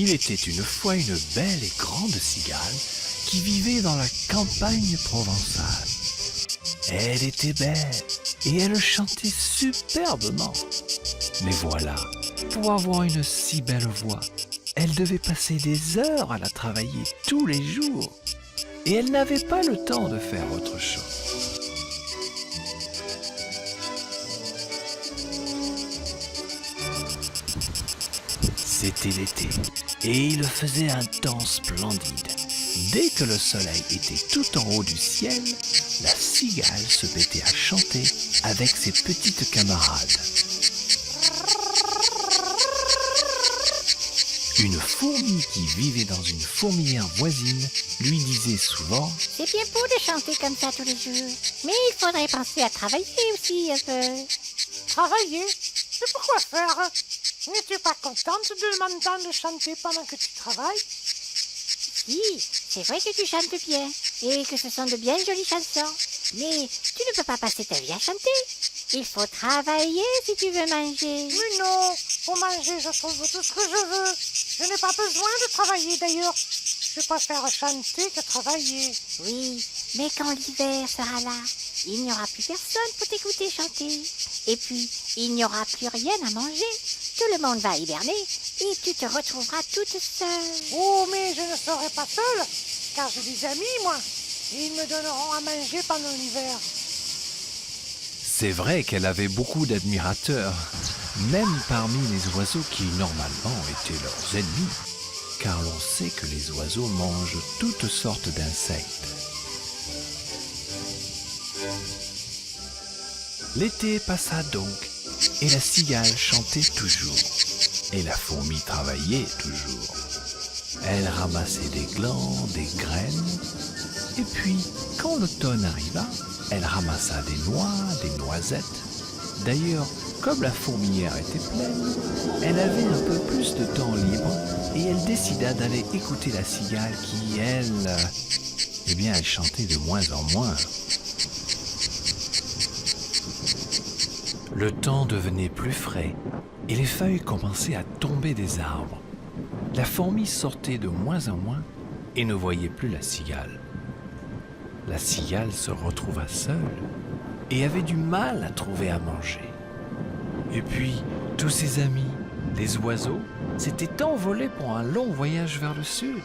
Il était une fois une belle et grande cigale qui vivait dans la campagne provençale. Elle était belle et elle chantait superbement. Mais voilà, pour avoir une si belle voix, elle devait passer des heures à la travailler tous les jours. Et elle n'avait pas le temps de faire autre chose. C'était l'été et il faisait un temps splendide. Dès que le soleil était tout en haut du ciel, la cigale se mettait à chanter avec ses petites camarades. Une fourmi qui vivait dans une fourmilière voisine lui disait souvent « C'est bien beau de chanter comme ça tous les jours, mais il faudrait penser à travailler aussi un peu. » Travailler? Mais pourquoi faire? N'es-tu pas contente de m'entendre chanter pendant que tu travailles? Si, c'est vrai que tu chantes bien, et que ce sont de bien jolies chansons, mais tu ne peux pas passer ta vie à chanter. Il faut travailler si tu veux manger. Mais non, pour manger, je trouve tout ce que je veux. Je n'ai pas besoin de travailler d'ailleurs. Je préfère chanter que travailler. Oui, mais quand l'hiver sera là, il n'y aura plus personne pour t'écouter chanter. Et puis, il n'y aura plus rien à manger. Tout le monde va hiberner et tu te retrouveras toute seule. Oh, mais je ne serai pas seule, car j'ai des amis, moi. Et ils me donneront à manger pendant l'hiver. » C'est vrai qu'elle avait beaucoup d'admirateurs, même parmi les oiseaux qui normalement étaient leurs ennemis, car l'on sait que les oiseaux mangent toutes sortes d'insectes. L'été passa donc, et la cigale chantait toujours, et la fourmi travaillait toujours. Elle ramassait des glands, des graines, et puis, quand l'automne arriva, elle ramassa des noix, des noisettes. D'ailleurs, comme la fourmilière était pleine, elle avait un peu plus de temps libre et elle décida d'aller écouter la cigale qui, elle, elle chantait de moins en moins. Le temps devenait plus frais et les feuilles commençaient à tomber des arbres. La fourmi sortait de moins en moins et ne voyait plus la cigale. La cigale se retrouva seule et avait du mal à trouver à manger. Et puis, tous ses amis, les oiseaux, s'étaient envolés pour un long voyage vers le sud.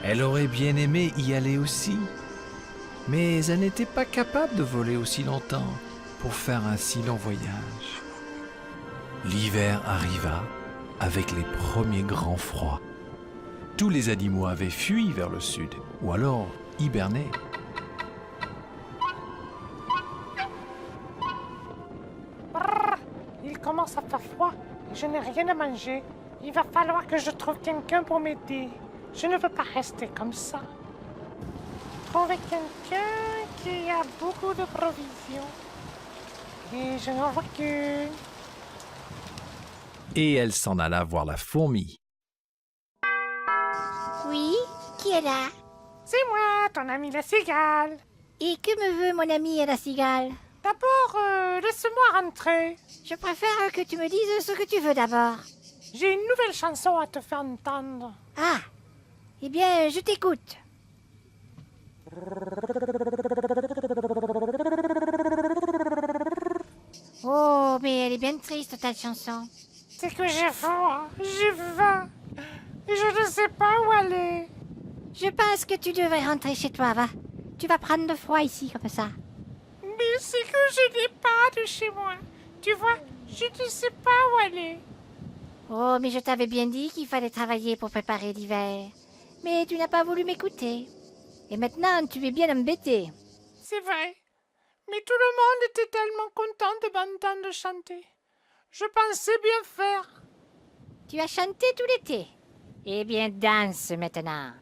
Elle aurait bien aimé y aller aussi, mais elle n'était pas capable de voler aussi longtemps pour faire un si long voyage. L'hiver arriva avec les premiers grands froids. Tous les animaux avaient fui vers le sud, ou alors hiberné. Brrr, il commence à faire froid et je n'ai rien à manger. Il va falloir que je trouve quelqu'un pour m'aider. Je ne veux pas rester comme ça. Trouver quelqu'un qui a beaucoup de provisions. Et je n'en vois qu'une. Et elle s'en alla voir la fourmi. Oui, qui est là? C'est moi, ton ami la cigale. Et que me veut mon ami la cigale? D'abord, laisse-moi rentrer. Je préfère que tu me dises ce que tu veux d'abord. J'ai une nouvelle chanson à te faire entendre. Ah, eh bien, je t'écoute. Oh, mais elle est bien triste, ta chanson. C'est que j'ai faim, et je ne sais pas où aller. Je pense que tu devrais rentrer chez toi, va. Tu vas prendre froid ici, comme ça. Mais c'est que je n'ai pas de chez moi. Tu vois, je ne sais pas où aller. Oh, mais je t'avais bien dit qu'il fallait travailler pour préparer l'hiver. Mais tu n'as pas voulu m'écouter. Et maintenant, tu es bien embêté. C'est vrai. Mais tout le monde était tellement content de m'entendre chanter. Je pensais bien faire. Tu as chanté tout l'été. Eh bien, danse maintenant.